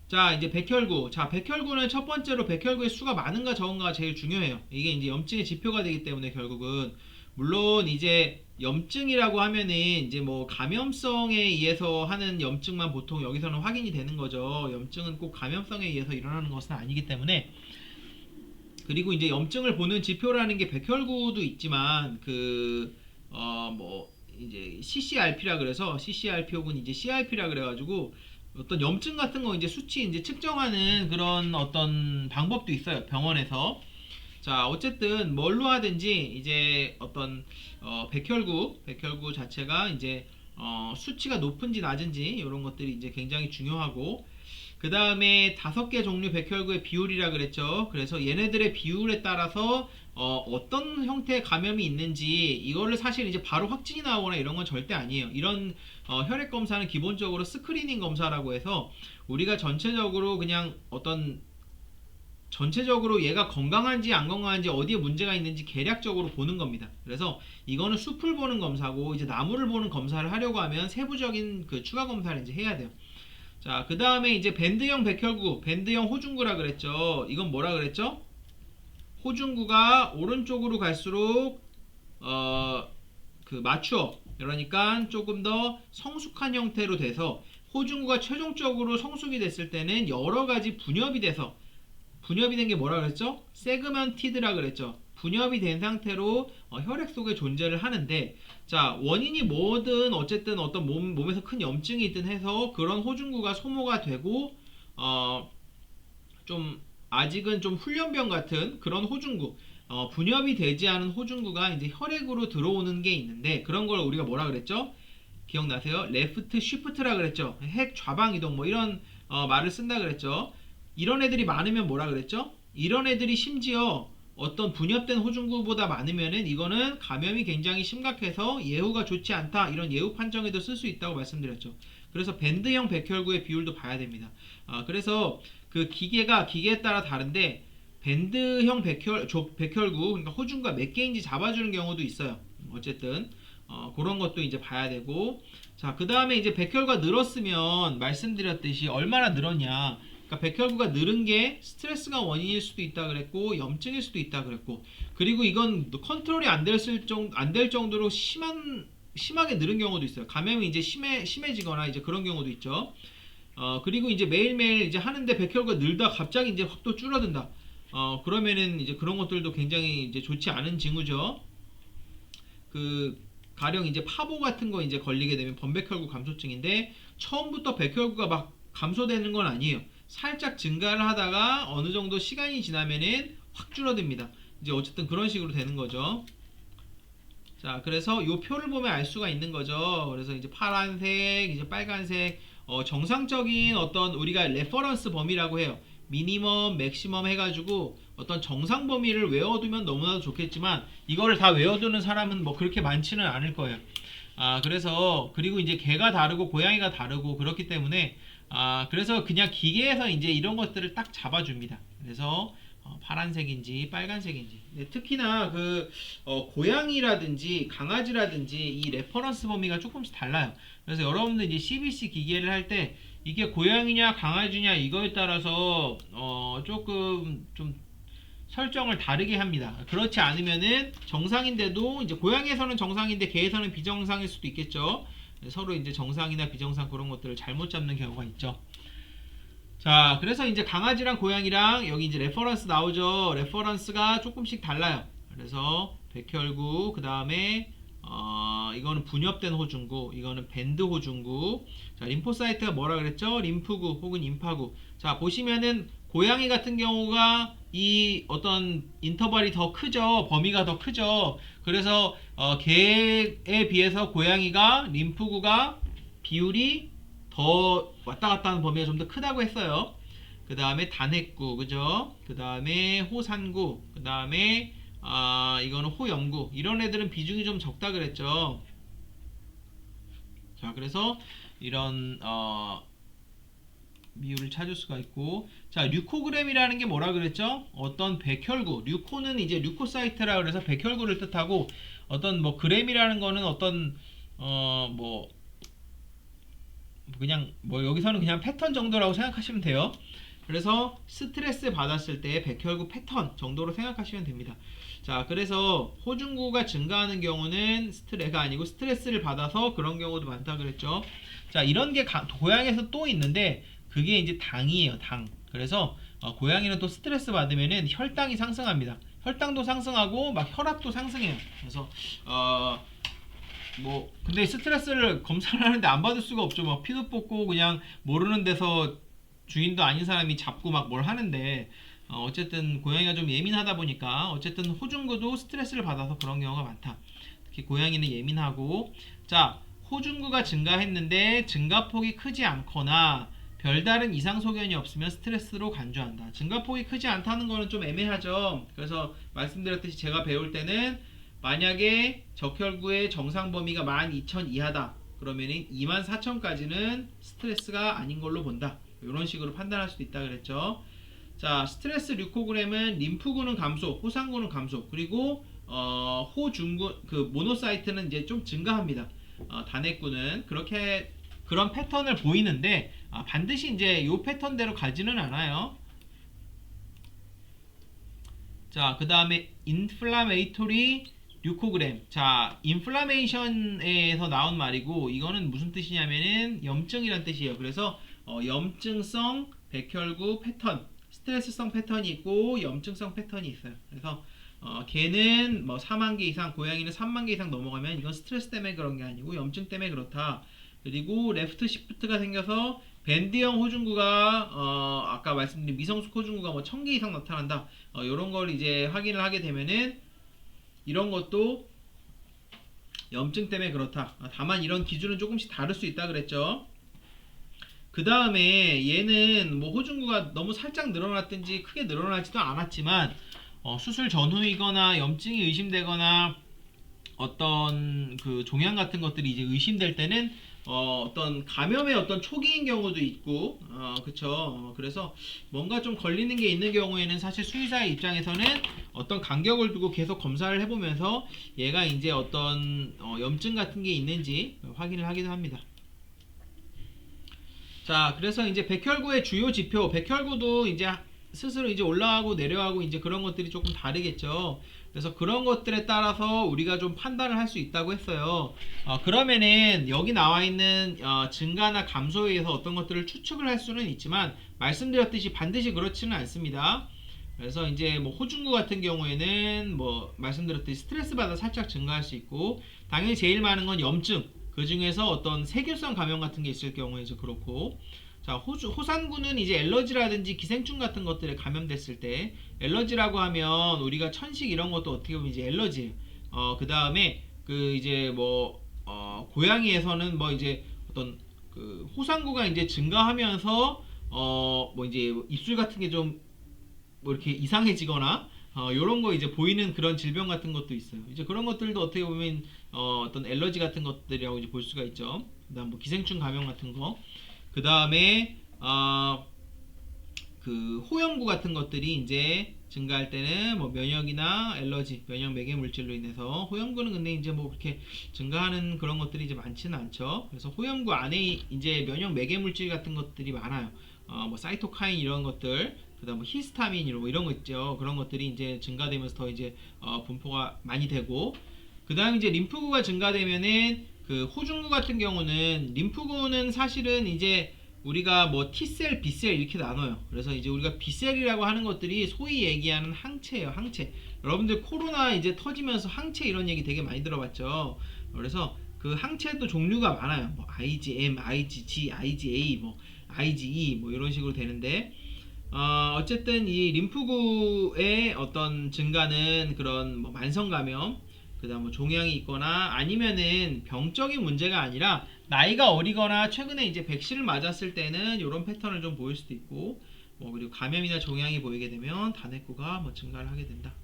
자 이제 백혈구 자 백혈구는 첫 번째로 백혈구의 수가 많은가 적은가가 제일 중요해요. 이게 이제 염증의 지표가 되기 때문에 결국은 물론 이제 염증이라고 하면은 이제 뭐 감염성에 의해서 하는 염증만 보통 여기서는 확인이 되는 거죠. 염증은 꼭 감염성에 의해서 일어나는 것은 아니기 때문에 그리고 이제 염증을 보는 지표라는 게 백혈구도 있지만 이제 CCRP라 그래서 CCRP 혹은 이제 CRP라 그래가지고 어떤 염증 같은 거 이제 수치 이제 측정하는 그런 어떤 방법도 있어요. 병원에서. 자, 어쨌든 뭘로 하든지 이제 어떤 백혈구 자체가 이제 수치가 높은지 낮은지 이런 것들이 이제 굉장히 중요하고 그 다음에 5개 종류 백혈구의 비율이라 그랬죠. 그래서 얘네들의 비율에 따라서 어떤 형태의 감염이 있는지 이거를 사실 이제 바로 확진이 나오거나 이런 건 절대 아니에요. 이런 혈액 검사는 기본적으로 스크리닝 검사라고 해서 우리가 전체적으로 그냥 전체적으로 얘가 건강한지 안 건강한지 어디에 문제가 있는지 계략적으로 보는 겁니다. 그래서 이거는 숲을 보는 검사고 이제 나무를 보는 검사를 하려고 하면 세부적인 그 추가 검사를 이제 해야 돼요. 자, 그 다음에 이제 밴드형 백혈구, 밴드형 호중구라 그랬죠. 이건 뭐라 그랬죠? 호중구가 오른쪽으로 갈수록 마추어 그러니까 조금 더 성숙한 형태로 돼서 호중구가 최종적으로 성숙이 됐을 때는 여러 가지 분엽이 돼서 분엽이 된 게 뭐라 그랬죠? 세그먼티드라 그랬죠. 분엽이 된 상태로 혈액 속에 존재를 하는데 자 원인이 뭐든 어쨌든 어떤 몸에서 큰 염증이 있든 해서 그런 호중구가 소모가 되고 좀 아직은 좀 훈련병 같은 그런 호중구 분엽이 되지 않은 호중구가 이제 혈액으로 들어오는 게 있는데 그런 걸 우리가 뭐라 그랬죠? 기억나세요? 레프트 쉬프트라 그랬죠? 핵 좌방 이동 뭐 이런 말을 쓴다 그랬죠? 이런 애들이 많으면 뭐라 그랬죠? 이런 애들이 심지어 어떤 분엽된 호중구보다 많으면은 이거는 감염이 굉장히 심각해서 예후가 좋지 않다 이런 예후 판정에도 쓸 수 있다고 말씀드렸죠. 그래서 밴드형 백혈구의 비율도 봐야 됩니다. 그래서 그 기계에 따라 다른데 밴드형 백혈구 그러니까 호중구가 몇 개인지 잡아주는 경우도 있어요. 어쨌든 그런 것도 이제 봐야 되고 자 그 다음에 이제 백혈구가 늘었으면 말씀드렸듯이 얼마나 늘었냐 그러니까 백혈구가 늘은 게 스트레스가 원인일 수도 있다 그랬고 염증일 수도 있다 그랬고 그리고 이건 컨트롤이 안 될 정도로 심하게 늘은 경우도 있어요. 감염이 이제 심해지거나 이제 그런 경우도 있죠. 그리고 이제 매일매일 이제 하는데 백혈구가 늘다 갑자기 이제 확 또 줄어든다. 그러면은 이제 그런 것들도 굉장히 이제 좋지 않은 징후죠. 그 가령 이제 파보 같은 거 이제 걸리게 되면 범백혈구 감소증인데 처음부터 백혈구가 막 감소되는 건 아니에요. 살짝 증가를 하다가 어느 정도 시간이 지나면은 확 줄어듭니다. 이제 어쨌든 그런 식으로 되는 거죠. 자, 그래서 요 표를 보면 알 수가 있는 거죠. 그래서 이제 파란색, 이제 빨간색, 정상적인 어떤 우리가 레퍼런스 범위라고 해요. 미니멈, 맥시멈 해가지고 어떤 정상 범위를 외워두면 너무나도 좋겠지만 이거를 다 외워두는 사람은 뭐 그렇게 많지는 않을 거예요. 그래서 그리고 이제 개가 다르고 고양이가 다르고 그렇기 때문에 그래서 그냥 기계에서 이제 이런 것들을 딱 잡아줍니다. 그래서 파란색인지 빨간색인지 특히나 그 고양이라든지 강아지라든지 이 레퍼런스 범위가 조금씩 달라요. 그래서 여러분들 이제 CBC 기계를 할 때 이게 고양이냐 강아지냐 이거에 따라서 조금 좀 설정을 다르게 합니다. 그렇지 않으면은 정상인데도 이제 고양이에서는 정상인데 개에서는 비정상일 수도 있겠죠. 서로 이제 정상이나 비정상 그런 것들을 잘못 잡는 경우가 있죠. 자, 그래서 이제 강아지랑 고양이랑 여기 이제 레퍼런스 나오죠. 레퍼런스가 조금씩 달라요. 그래서 백혈구, 그 다음에 이거는 분엽된 호중구, 이거는 밴드 호중구. 자, 림포사이트가 뭐라 그랬죠? 림프구 혹은 임파구. 자, 보시면은 고양이 같은 경우가 이 어떤 인터벌이 더 크죠. 범위가 더 크죠. 그래서 개에 비해서 고양이가 림프구가 비율이 더 왔다 갔다 하는 범위가 좀 더 크다고 했어요. 그 다음에 단핵구, 그죠? 그 다음에 호산구, 그 다음에 이거는 호염구. 이런 애들은 비중이 좀 적다 그랬죠. 자, 그래서 이런 비율을 찾을 수가 있고, 자, 류코그램이라는 게 뭐라 그랬죠? 어떤 백혈구, 류코는 이제 류코사이트라 그래서 백혈구를 뜻하고, 어떤 뭐 그램이라는 거는 어떤 뭐 그냥 뭐 여기서는 그냥 패턴 정도라고 생각하시면 돼요. 그래서 스트레스 받았을 때 백혈구 패턴 정도로 생각하시면 됩니다. 자, 그래서 호중구가 증가하는 경우는 스트레스가 아니고 스트레스를 받아서 그런 경우도 많다 그랬죠. 자, 이런 게 고양이에서 또 있는데 그게 이제 당이에요, 당. 그래서 고양이는 또 스트레스 받으면은 혈당이 상승합니다. 혈당도 상승하고 막 혈압도 상승해요. 그래서 뭐 근데 스트레스를 검사를 하는데 안 받을 수가 없죠. 막 피도 뽑고 그냥 모르는 데서 주인도 아닌 사람이 잡고 막 뭘 하는데 어쨌든 고양이가 좀 예민하다 보니까 어쨌든 호중구도 스트레스를 받아서 그런 경우가 많다. 특히 고양이는 예민하고 자 호중구가 증가했는데 증가폭이 크지 않거나 별다른 이상 소견이 없으면 스트레스로 간주한다. 증가폭이 크지 않다는 거는 좀 애매하죠. 그래서 말씀드렸듯이 제가 배울 때는 만약에 적혈구의 정상 범위가 12,000 이하다. 그러면 24,000까지는 스트레스가 아닌 걸로 본다. 이런 식으로 판단할 수도 있다 그랬죠. 자, 스트레스 류코그램은 림프구는 감소, 호상구는 감소, 그리고 호중구 그 모노사이트는 이제 좀 증가합니다. 단핵구는 그렇게 그런 패턴을 보이는데 반드시 이제 요 패턴대로 가지는 않아요. 자, 그 다음에 인플라메이토리 류코그램. 자, 인플라메이션에서 나온 말이고 이거는 무슨 뜻이냐면은 염증이란 뜻이에요. 그래서 염증성 백혈구 패턴, 스트레스성 패턴이 있고 염증성 패턴이 있어요. 그래서 개는 뭐 4만 개 이상, 고양이는 3만 개 이상 넘어가면 이건 스트레스 때문에 그런 게 아니고 염증 때문에 그렇다. 그리고 레프트 시프트가 생겨서 밴드형 호중구가 아까 말씀드린 미성숙 호중구가 뭐 1000개 이상 나타난다. 이런 걸 이제 확인을 하게 되면은 이런 것도 염증 때문에 그렇다. 다만 이런 기준은 조금씩 다를 수 있다 그랬죠. 그 다음에 얘는 뭐 호중구가 너무 살짝 늘어났든지 크게 늘어나지도 않았지만 수술 전후이거나 염증이 의심되거나 어떤 그 종양 같은 것들이 이제 의심될 때는 어떤 감염의 어떤 초기인 경우도 있고, 그쵸. 그래서 뭔가 좀 걸리는 게 있는 경우에는 사실 수의사의 입장에서는 어떤 간격을 두고 계속 검사를 해보면서 얘가 이제 어떤 염증 같은 게 있는지 확인을 하기도 합니다. 자, 그래서 이제 백혈구의 주요 지표, 백혈구도 이제 스스로 이제 올라가고 내려가고 이제 그런 것들이 조금 다르겠죠. 그래서 그런 것들에 따라서 우리가 좀 판단을 할 수 있다고 했어요. 그러면은 여기 나와 있는 증가나 감소에 의해서 어떤 것들을 추측을 할 수는 있지만 말씀드렸듯이 반드시 그렇지는 않습니다. 그래서 이제 뭐 호중구 같은 경우에는 뭐 말씀드렸듯이 스트레스 받아 살짝 증가할 수 있고 당연히 제일 많은 건 염증 그 중에서 어떤 세균성 감염 같은 게 있을 경우에 이제 그렇고 자 호산구는 이제 엘러지라든지 기생충 같은 것들에 감염됐을 때 엘러지라고 하면 우리가 천식 이런 것도 어떻게 보면 이제 엘러지 그 다음에 그 이제 뭐 고양이에서는 뭐 이제 어떤 그 호산구가 이제 증가하면서 뭐 이제 입술 같은 게 좀 뭐 이렇게 이상해지거나 요런 거 이제 보이는 그런 질병 같은 것도 있어요. 이제 그런 것들도 어떻게 보면 어떤 엘러지 같은 것들이라고 이제 볼 수가 있죠. 그다음 뭐 기생충 감염 같은 거. 그다음에 그 호염구 같은 것들이 이제 증가할 때는 뭐 면역이나 엘러지, 면역 매개 물질로 인해서 호염구는 근데 이제 뭐 그렇게 증가하는 그런 것들이 이제 많지는 않죠. 그래서 호염구 안에 이제 면역 매개 물질 같은 것들이 많아요. 뭐 사이토카인 이런 것들, 그다음 뭐 히스타민 이런 거 있죠. 그런 것들이 이제 증가되면서 더 이제 분포가 많이 되고, 그다음 이제 림프구가 증가되면은 그 호중구 같은 경우는 림프구는 사실은 이제 우리가 뭐 T셀, B셀 이렇게 나눠요. 그래서 이제 우리가 B셀이라고 하는 것들이 소위 얘기하는 항체예요. 항체. 여러분들 코로나 이제 터지면서 항체 이런 얘기 되게 많이 들어봤죠. 그래서 그 항체도 종류가 많아요. 뭐 IgM, IgG, IgA, 뭐 IgE 뭐 이런 식으로 되는데 어쨌든 이 림프구의 어떤 증가는 그런 뭐 만성 감염, 그다음 뭐 종양이 있거나 아니면은 병적인 문제가 아니라 나이가 어리거나 최근에 이제 백신을 맞았을 때는 이런 패턴을 좀 보일 수도 있고, 뭐 그리고 감염이나 종양이 보이게 되면 단핵구가 뭐 증가를 하게 된다.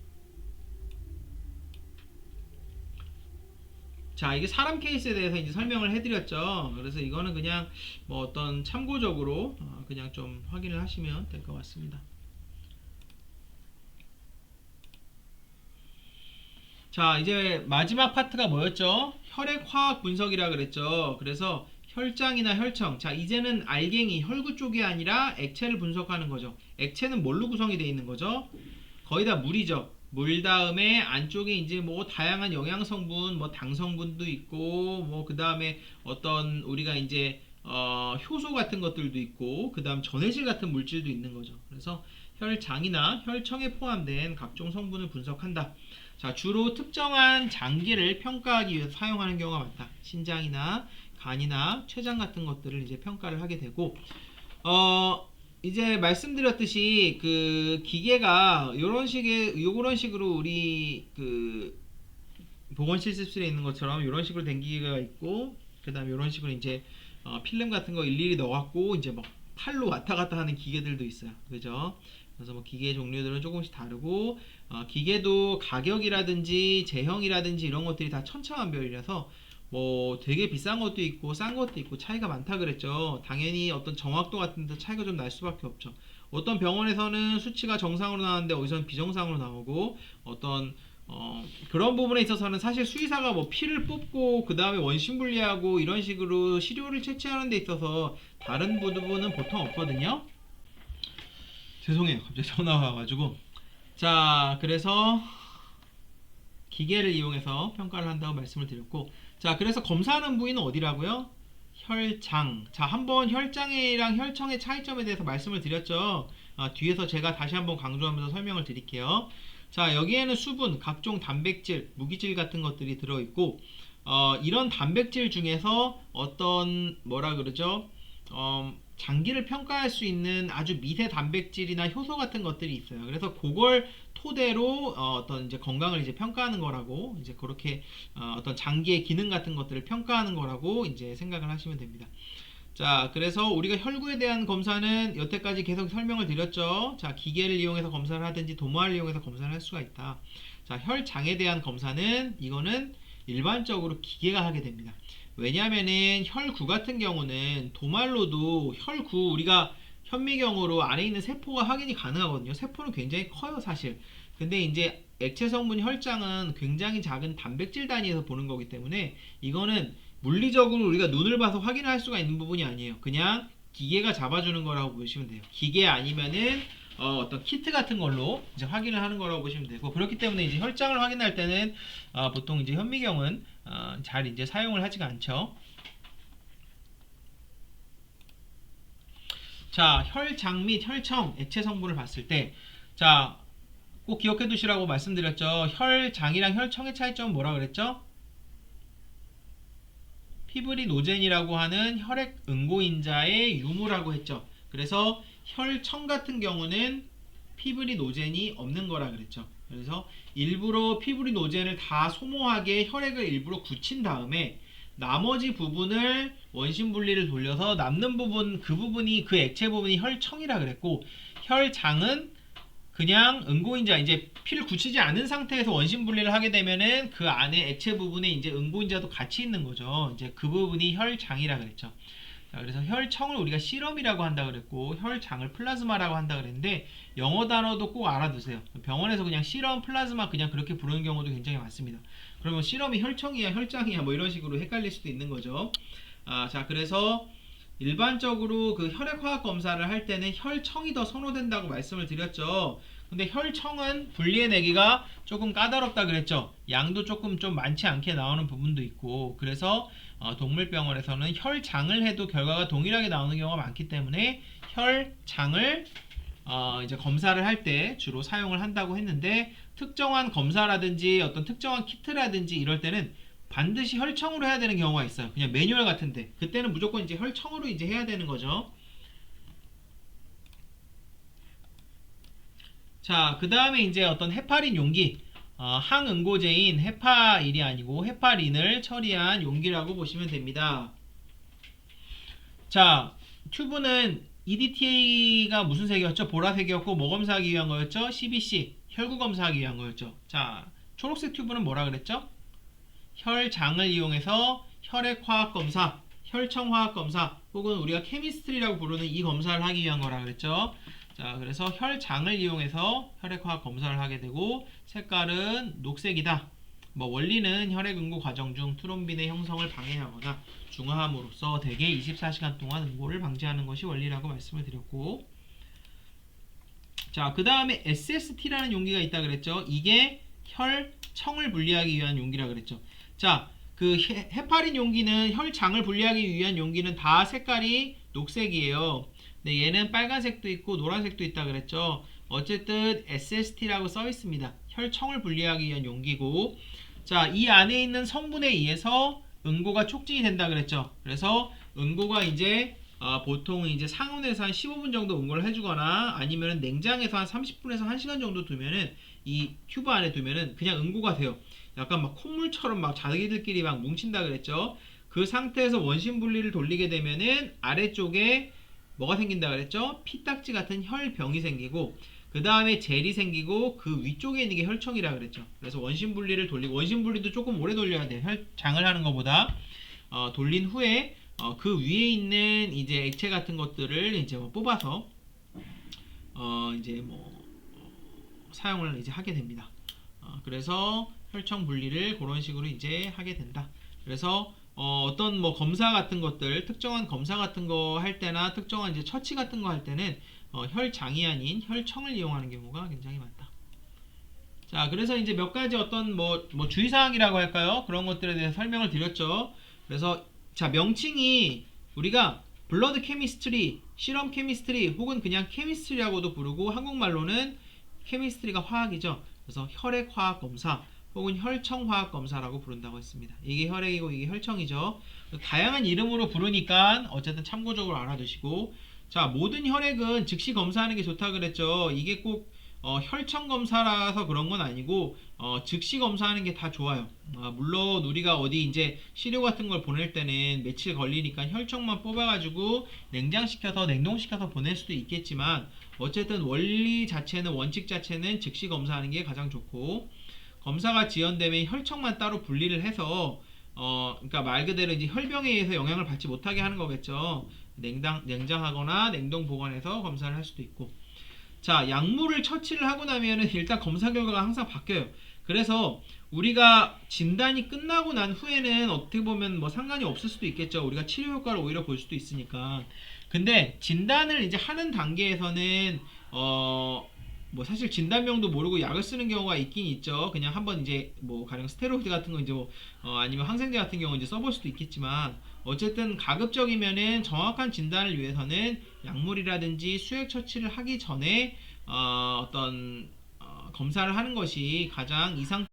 자, 이게 사람 케이스에 대해서 이제 설명을 해드렸죠. 그래서 이거는 그냥 뭐 어떤 참고적으로 그냥 좀 확인을 하시면 될 것 같습니다. 자, 이제 마지막 파트가 뭐였죠? 혈액 화학 분석이라 그랬죠. 그래서 혈장이나 혈청. 자, 이제는 알갱이, 혈구 쪽이 아니라 액체를 분석하는 거죠. 액체는 뭘로 구성이 되어 있는 거죠? 거의 다 물이죠. 물 다음에 안쪽에 이제 뭐 다양한 영양 성분, 뭐 당 성분도 있고, 뭐 그 다음에 어떤 우리가 이제 효소 같은 것들도 있고, 그 다음 전해질 같은 물질도 있는 거죠. 그래서 혈장이나 혈청에 포함된 각종 성분을 분석한다. 자, 주로 특정한 장기를 평가하기 위해서 사용하는 경우가 많다. 신장이나 간이나 췌장 같은 것들을 이제 평가를 하게 되고, 이제 말씀드렸듯이 그 기계가 요런 식으로 우리 그 보건실습실에 있는 것처럼 이런 식으로 된 기계가 있고, 그 다음에 이런 식으로 이제 필름 같은 거 일일이 넣어갖고 이제 막 팔로 왔다 갔다 하는 기계들도 있어요. 그죠? 그래서 뭐 기계 종류들은 조금씩 다르고, 기계도 가격이라든지 제형이라든지 이런 것들이 다 천차만별이라서 뭐 되게 비싼 것도 있고 싼 것도 있고 차이가 많다 그랬죠. 당연히 어떤 정확도 같은 데 차이가 좀 날 수밖에 없죠. 어떤 병원에서는 수치가 정상으로 나왔는데 어디서는 비정상으로 나오고, 어떤 그런 부분에 있어서는 사실 수의사가 뭐 피를 뽑고 그 다음에 원심 분리하고 이런 식으로 시료를 채취하는 데 있어서 다른 부분은 보통 없거든요. 죄송해요, 갑자기 전화가 와가지고. 자, 그래서 기계를 이용해서 평가를 한다고 말씀을 드렸고, 자, 그래서 검사하는 부위는 어디라고요? 혈장. 자, 한번 혈장이랑 혈청의 차이점에 대해서 말씀을 드렸죠. 뒤에서 제가 다시 한번 강조하면서 설명을 드릴게요. 자, 여기에는 수분, 각종 단백질, 무기질 같은 것들이 들어있고, 이런 단백질 중에서 어떤 뭐라 그러죠? 장기를 평가할 수 있는 아주 미세 단백질이나 효소 같은 것들이 있어요. 그래서 그걸 토대로 어떤 이제 건강을 이제 평가하는 거라고, 이제 그렇게 어떤 장기의 기능 같은 것들을 평가하는 거라고 이제 생각을 하시면 됩니다. 자, 그래서 우리가 혈구에 대한 검사는 여태까지 계속 설명을 드렸죠. 자, 기계를 이용해서 검사를 하든지 도마를 이용해서 검사를 할 수가 있다. 자, 혈장에 대한 검사는 이거는 일반적으로 기계가 하게 됩니다. 왜냐하면은 혈구 같은 경우는 도말로도 혈구, 우리가 현미경으로 안에 있는 세포가 확인이 가능하거든요. 세포는 굉장히 커요, 사실. 근데 이제 액체 성분 혈장은 굉장히 작은 단백질 단위에서 보는 거기 때문에 이거는 물리적으로 우리가 눈을 봐서 확인할 수가 있는 부분이 아니에요. 그냥 기계가 잡아주는 거라고 보시면 돼요. 기계 아니면은 어떤 키트 같은 걸로 이제 확인을 하는 거라고 보시면 되고, 그렇기 때문에 이제 혈장을 확인할 때는 보통 이제 현미경은 잘 이제 사용을 하지가 않죠. 자, 혈장 및 혈청 액체 성분을 봤을 때, 자, 꼭 기억해 두시라고 말씀드렸죠. 혈장이랑 혈청의 차이점은 뭐라 그랬죠? 피브리노젠이라고 하는 혈액 응고인자의 유무라고 했죠. 그래서 혈청 같은 경우는 피브리노젠이 없는 거라 그랬죠. 그래서 일부러 피브리노젠을 다 소모하게 혈액을 일부러 굳힌 다음에 나머지 부분을 원심 분리를 돌려서 남는 부분, 그 부분이, 그 액체 부분이 혈청이라 그랬고, 혈장은 그냥 응고인자, 이제 피를 굳히지 않은 상태에서 원심 분리를 하게 되면은 그 안에 액체 부분에 이제 응고인자도 같이 있는 거죠. 이제 그 부분이 혈장이라 그랬죠. 자, 그래서 혈청을 우리가 시럼이라고 한다 그랬고, 혈장을 플라즈마라고 한다 그랬는데, 영어 단어도 꼭 알아두세요. 병원에서 그냥 시럼, 플라즈마 그냥 그렇게 부르는 경우도 굉장히 많습니다. 그러면 시럼이 혈청이야, 혈장이야, 뭐 이런 식으로 헷갈릴 수도 있는 거죠. 자, 그래서 일반적으로 그 혈액화학 검사를 할 때는 혈청이 더 선호된다고 말씀을 드렸죠. 근데 혈청은 분리해내기가 조금 까다롭다 그랬죠. 양도 조금 좀 많지 않게 나오는 부분도 있고, 그래서 동물병원에서는 혈장을 해도 결과가 동일하게 나오는 경우가 많기 때문에 혈장을 이제 검사를 할 때 주로 사용을 한다고 했는데, 특정한 검사라든지 어떤 특정한 키트라든지 이럴 때는 반드시 혈청으로 해야 되는 경우가 있어요. 그냥 매뉴얼 같은데 그때는 무조건 이제 혈청으로 이제 해야 되는 거죠. 자, 그 다음에 이제 어떤 헤파린 용기, 항응고제인 헤파일이 아니고 헤파린을 처리한 용기라고 보시면 됩니다. 자, 튜브는 EDTA가 무슨 색이었죠? 보라색이었고, 뭐 검사하기 위한 거였죠? CBC, 혈구 검사하기 위한 거였죠. 자, 초록색 튜브는 뭐라 그랬죠? 혈장을 이용해서 혈액 화학 검사, 혈청 화학 검사, 혹은 우리가 케미스트리라고 부르는 이 검사를 하기 위한 거라 그랬죠. 자, 그래서 혈장을 이용해서 혈액 화학 검사를 하게 되고, 색깔은 녹색이다. 뭐 원리는 혈액 응고 과정 중 트롬빈의 형성을 방해하거나 중화함으로써 대개 24시간 동안 응고를 방지하는 것이 원리라고 말씀을 드렸고, 자, 그 다음에 SST라는 용기가 있다 그랬죠. 이게 혈청을 분리하기 위한 용기라 그랬죠. 자, 그 헤파린 용기는 혈장을 분리하기 위한 용기는 다 색깔이 녹색이에요. 근데 얘는 빨간색도 있고 노란색도 있다 그랬죠. 어쨌든 SST라고 써 있습니다. 혈청을 분리하기 위한 용기고, 자, 이 안에 있는 성분에 의해서 응고가 촉진이 된다 그랬죠. 그래서 응고가 이제 보통 이제 상온에서 한 15분 정도 응고를 해주거나 아니면 냉장에서 한 30분에서 1시간 정도 두면은, 이 튜브 안에 두면은 그냥 응고가 돼요. 약간 막 콧물처럼 막 자기들끼리 막 뭉친다 그랬죠. 그 상태에서 원심 분리를 돌리게 되면은 아래쪽에 뭐가 생긴다 그랬죠? 피딱지 같은 혈병이 생기고, 그 다음에 젤이 생기고, 그 위쪽에 있는 게 혈청이라 그랬죠. 그래서 원심 분리를 돌리고, 원심 분리도 조금 오래 돌려야 돼요. 혈장을 하는 것보다. 돌린 후에 그 위에 있는 이제 액체 같은 것들을 이제 뭐 뽑아서 이제 뭐 사용을 이제 하게 됩니다. 그래서 혈청 분리를 그런 식으로 이제 하게 된다. 그래서 어떤 뭐 검사 같은 것들, 특정한 검사 같은 거 할 때나 특정한 이제 처치 같은 거 할 때는 혈장이 아닌 혈청을 이용하는 경우가 굉장히 많다. 자, 그래서 이제 몇 가지 어떤 뭐 주의사항이라고 할까요? 그런 것들에 대해서 설명을 드렸죠. 그래서 자, 명칭이 우리가 블러드 케미스트리, 시럼 케미스트리, 혹은 그냥 케미스트리라고도 부르고, 한국말로는 케미스트리가 화학이죠. 그래서 혈액 화학 검사 혹은 혈청 화학 검사라고 부른다고 했습니다. 이게 혈액이고 이게 혈청이죠. 다양한 이름으로 부르니까 어쨌든 참고적으로 알아두시고, 자, 모든 혈액은 즉시 검사하는 게 좋다 그랬죠. 이게 꼭 혈청 검사라서 그런 건 아니고 즉시 검사하는 게 다 좋아요. 물론 우리가 어디 이제 시료 같은 걸 보낼 때는 며칠 걸리니까 혈청만 뽑아가지고 냉장시켜서 냉동시켜서 보낼 수도 있겠지만 어쨌든 원리 자체는 원칙 자체는 즉시 검사하는 게 가장 좋고 검사가 지연되면 혈청만 따로 분리를 해서 그러니까 말 그대로 이제 혈병에 의해서 영향을 받지 못하게 하는 거겠죠. 냉장하거나 냉동 보관해서 검사를 할 수도 있고. 자, 약물을 처치를 하고 나면은 일단 검사 결과가 항상 바뀌어요. 그래서 우리가 진단이 끝나고 난 후에는 어떻게 보면 뭐 상관이 없을 수도 있겠죠. 우리가 치료 효과를 오히려 볼 수도 있으니까. 근데 진단을 이제 하는 단계에서는 뭐 사실 진단명도 모르고 약을 쓰는 경우가 있긴 있죠. 그냥 한번 이제 뭐 가령 스테로이드 같은 거 이제 뭐 아니면 항생제 같은 경우 이제 써볼 수도 있겠지만 어쨌든 가급적이면은 정확한 진단을 위해서는 약물이라든지 수액 처치를 하기 전에 어떤 검사를 하는 것이 가장 이상